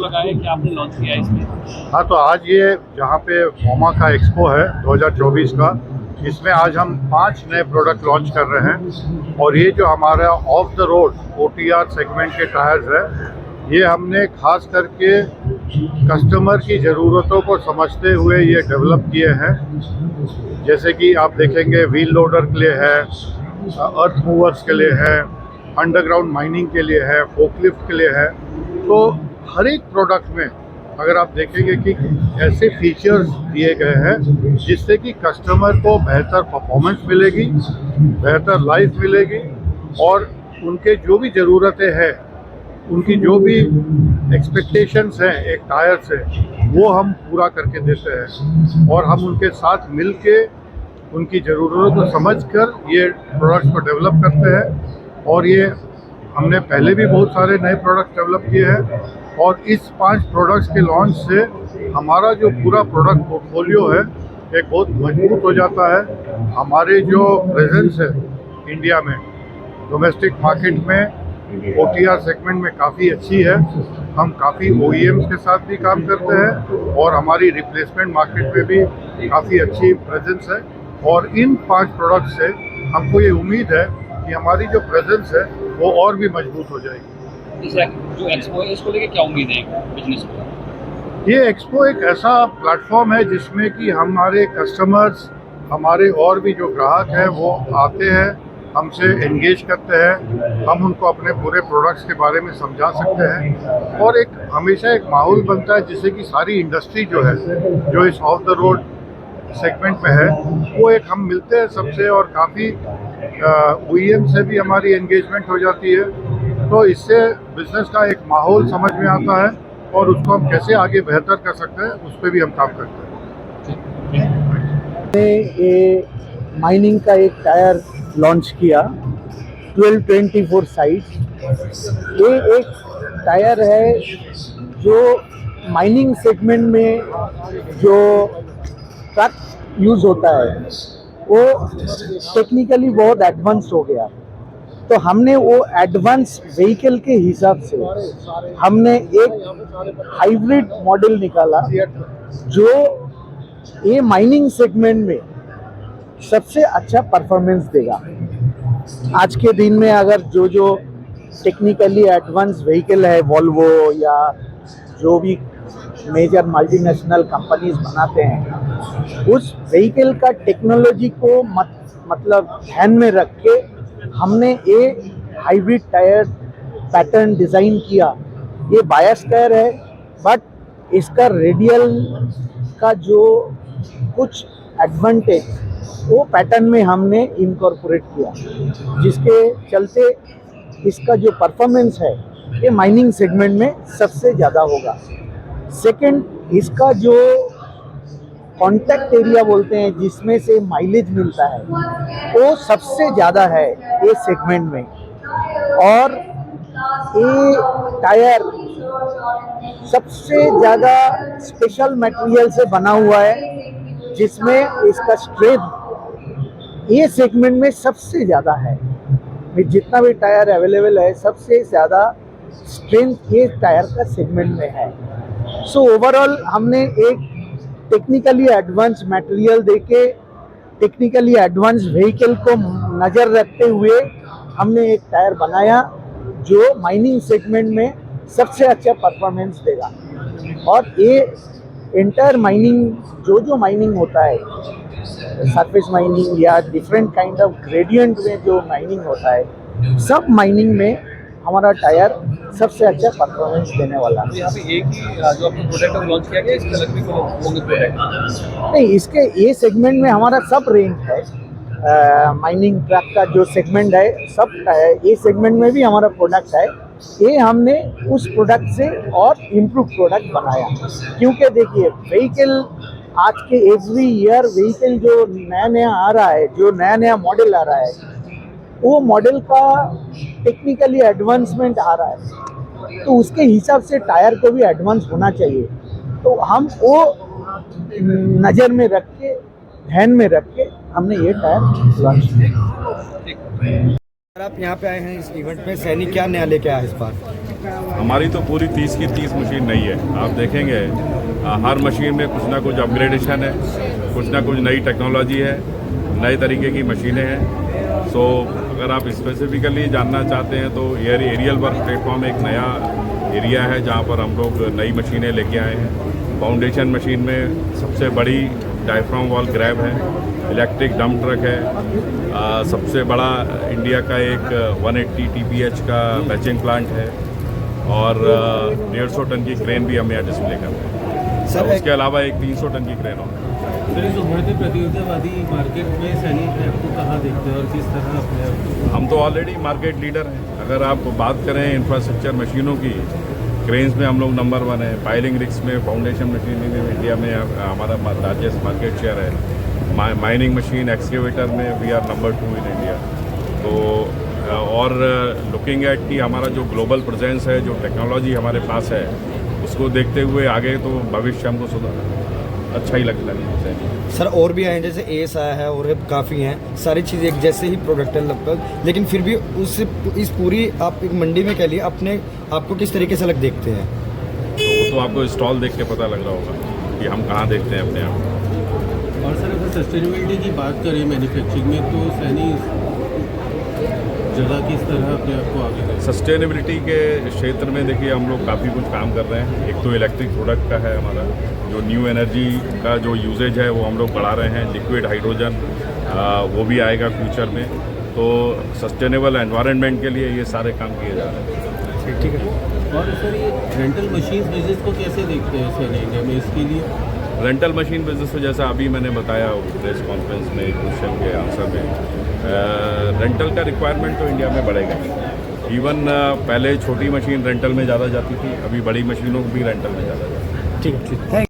लगा है कि आपने लॉन्च किया है इसमें? हाँ, तो आज ये जहाँ पे मोमा का एक्सपो है 2024 का, इसमें आज हम 5 नए प्रोडक्ट लॉन्च कर रहे हैं। और ये जो हमारा of the road OTR segment के टायर्स है, ये हमने खास करके कस्टमर की ज़रूरतों को समझते हुए ये डेवलप किए हैं। जैसे कि आप देखेंगे व्हील लोडर के लिए है, अर्थ मूवर्स के लिए है, अंडरग्राउंड माइनिंग के लिए है, फोकलिफ्ट के लिए है। तो हर एक प्रोडक्ट में अगर आप देखेंगे कि ऐसे फीचर्स दिए गए हैं जिससे कि कस्टमर को बेहतर परफॉर्मेंस मिलेगी, बेहतर लाइफ मिलेगी, और उनके जो भी ज़रूरतें हैं, उनकी जो भी एक्सपेक्टेशंस हैं एक टायर से, वो हम पूरा करके देते हैं। और हम उनके साथ मिल के उनकी ज़रूरतों को समझकर ये प्रोडक्ट्स को डेवलप करते हैं। और ये हमने पहले भी बहुत सारे नए प्रोडक्ट्स डेवलप किए हैं, और इस 5 प्रोडक्ट्स के लॉन्च से हमारा जो पूरा प्रोडक्ट पोर्टफोलियो है एक बहुत मजबूत हो जाता है। हमारे जो प्रेजेंस है इंडिया में, डोमेस्टिक मार्केट में OTR सेगमेंट में काफ़ी अच्छी है। हम काफ़ी OEMs के साथ भी काम करते हैं, और हमारी रिप्लेसमेंट मार्केट में भी काफ़ी अच्छी प्रेजेंस है। और इन 5 प्रोडक्ट से हमको ये उम्मीद है कि हमारी जो प्रेजेंस है वो और भी मजबूत हो जाएगी। जो एक्सपो है इसको लेके क्या उम्मीद है बिजनेस को? ये एक्सपो एक ऐसा प्लेटफॉर्म है जिसमें कि हमारे कस्टमर्स, हमारे और भी जो ग्राहक हैं वो आते हैं, हमसे एंगेज करते हैं, हम उनको अपने पूरे प्रोडक्ट्स के बारे में समझा सकते हैं। और एक हमेशा एक माहौल बनता है जिससे कि सारी इंडस्ट्री जो है, जो इस ऑफ द रोड सेगमेंट में है, वो एक हम मिलते हैं सबसे, और काफ़ी OEM से भी हमारी एंगेजमेंट हो जाती है। तो इससे बिजनेस का एक माहौल समझ में आता है, और उसको हम कैसे आगे बेहतर कर सकते हैं उस पर भी हम काम करते हैं। ये माइनिंग का एक टायर लॉन्च किया 1224 साइज। ये एक टायर है जो माइनिंग सेगमेंट में जो ट्रक यूज़ होता है वो टेक्निकली बहुत एडवांस हो गया। तो हमने वो एडवांस व्हीकल के हिसाब से हमने एक हाइब्रिड मॉडल निकाला जो ये माइनिंग सेगमेंट में सबसे अच्छा परफॉर्मेंस देगा। आज के दिन में अगर जो टेक्निकली एडवांस व्हीकल है, वॉल्वो या जो भी मेजर मल्टीनेशनल कंपनीज बनाते हैं, उस व्हीकल का टेक्नोलॉजी को मतलब ध्यान में रख के हमने ये हाइब्रिड टायर पैटर्न डिज़ाइन किया। ये बायस टायर है, बट इसका रेडियल का जो कुछ एडवांटेज वो पैटर्न में हमने इनकॉर्पोरेट किया, जिसके चलते इसका जो परफॉर्मेंस है ये माइनिंग सेगमेंट में सबसे ज़्यादा होगा। सेकंड, इसका जो कॉन्टैक्ट एरिया बोलते हैं जिसमें से माइलेज मिलता है वो सबसे ज़्यादा है ये सेगमेंट में। और ये टायर सबसे ज़्यादा स्पेशल मटेरियल से बना हुआ है, जिसमें इसका स्ट्रेंथ ये सेगमेंट में सबसे ज़्यादा है। जितना भी टायर अवेलेबल है सबसे ज़्यादा स्ट्रेंथ ये टायर का सेगमेंट में है। सो ओवरऑल हमने एक टेक्निकली एडवांस मटेरियल देके टेक्निकली एडवांस व्हीकल को नज़र रखते हुए हमने एक टायर बनाया जो माइनिंग सेगमेंट में सबसे अच्छा परफॉर्मेंस देगा। और ये एंटायर माइनिंग जो माइनिंग होता है, सरफेस माइनिंग या डिफरेंट काइंड ऑफ ग्रेडियंट में जो माइनिंग होता है, सब माइनिंग में हमारा टायर सबसे अच्छा परफॉर्मेंस देने वाला है। यहाँ पे एक ही जो आपने प्रोडक्ट लॉन्च किया गया, इसके अलग भी होंगे प्रोडक्ट? नहीं, इसके ये सेगमेंट में हमारा सब रेंज है। माइनिंग ट्रक का जो सेगमेंट है सब ये सेगमेंट में भी हमारा प्रोडक्ट है। ये हमने उस प्रोडक्ट से और इम्प्रूव प्रोडक्ट बनाया, क्योंकि देखिए व्हीकल आज के एवरी ईयर व्हीकल जो नया आ रहा है, जो नया मॉडल आ रहा है, वो मॉडल का टेक्निकली एडवांसमेंट आ रहा है, तो उसके हिसाब से टायर को भी एडवांस होना चाहिए। तो हम वो नज़र में रख के, ध्यान में रख के हमने ये टायर लॉन्च किया। आप यहाँ पे आए हैं इस इवेंट में, सैनिक क्या नया लेके आया इस बार? हमारी तो पूरी 30 की 30 मशीन नहीं है। आप देखेंगे हर मशीन में कुछ ना कुछ अपग्रेडेशन है, कुछ ना कुछ नई टेक्नोलॉजी है, नए तरीके की मशीनें हैं। सो अगर आप स्पेसिफिकली जानना चाहते हैं तो एरियल वर्क प्लेटफॉर्म एक नया एरिया है जहाँ पर हम लोग नई मशीनें लेके आए हैं। फाउंडेशन मशीन में सबसे बड़ी डायफ्राम वॉल ग्रैब है, इलेक्ट्रिक डंप ट्रक है, सबसे बड़ा इंडिया का एक 180 TPH का बैचिंग प्लांट है और 150 टन की क्रेन भी हम यहाँ डिस्प्ले कर रहे हैं। सर, उसके अलावा एक 300 टन की क्रेन और सर, इस उभरते प्रतियोगितावादी मार्केट में सैनी ट्रैप को कहाँ देखते हैं और किस तरह अपने आप को? हम तो ऑलरेडी मार्केट लीडर हैं। अगर आप बात करें इंफ्रास्ट्रक्चर मशीनों की, क्रेन्स में हम लोग नंबर 1 है, पाइलिंग रिग्स में, फाउंडेशन मशीनिंग में इंडिया में हमारा लार्जेस्ट मार्केट शेयर है। माइनिंग मशीन एक्सकेवेटर में we are number 2 in India. तो और लुकिंग एट कि हमारा जो ग्लोबल प्रेजेंस है, जो टेक्नोलॉजी हमारे पास है, उसको देखते हुए आगे तो भविष्य हमको सुधार अच्छा ही लगता है। सर और भी आए हैं, जैसे एस आया है और काफ़ी हैं, सारी चीज़ें एक जैसे ही प्रोडक्ट है लगभग, लेकिन फिर भी इस पूरी आप एक मंडी में कह लिए अपने आपको किस तरीके से अलग देखते हैं? तो आपको स्टॉल देख के पता लग रहा होगा कि हम कहाँ देखते हैं अपने आप को। और सर अगर सस्टेनेबिलिटी की बात करें मैन्युफैक्चरिंग में तो सैनी जगह किस तरह अपने आप को आगे बढ़े? सस्टेनेबिलिटी के क्षेत्र में देखिए हम लोग काफ़ी कुछ काम कर रहे हैं। एक तो इलेक्ट्रिक प्रोडक्ट का है हमारा, जो न्यू एनर्जी का जो यूजेज है वो हम लोग बढ़ा रहे हैं। लिक्विड हाइड्रोजन वो भी आएगा फ्यूचर में। तो सस्टेनेबल एनवायरनमेंट के लिए ये सारे काम किए जा रहे हैं। ठीक है। और सर ये रेंटल मशीन बिजनेस को कैसे देखते हैं सैनी इंडिया में? इसके लिए रेंटल मशीन बिजनेस तो जैसा अभी मैंने बताया प्रेस कॉन्फ्रेंस में क्वेश्चन के आंसर में, रेंटल का रिक्वायरमेंट तो इंडिया में बढ़ेगा ही। इवन पहले छोटी मशीन रेंटल में ज़्यादा जाती थी, अभी बड़ी मशीनों को भी रेंटल में ज़्यादा जाती है। ठीक है, थैंक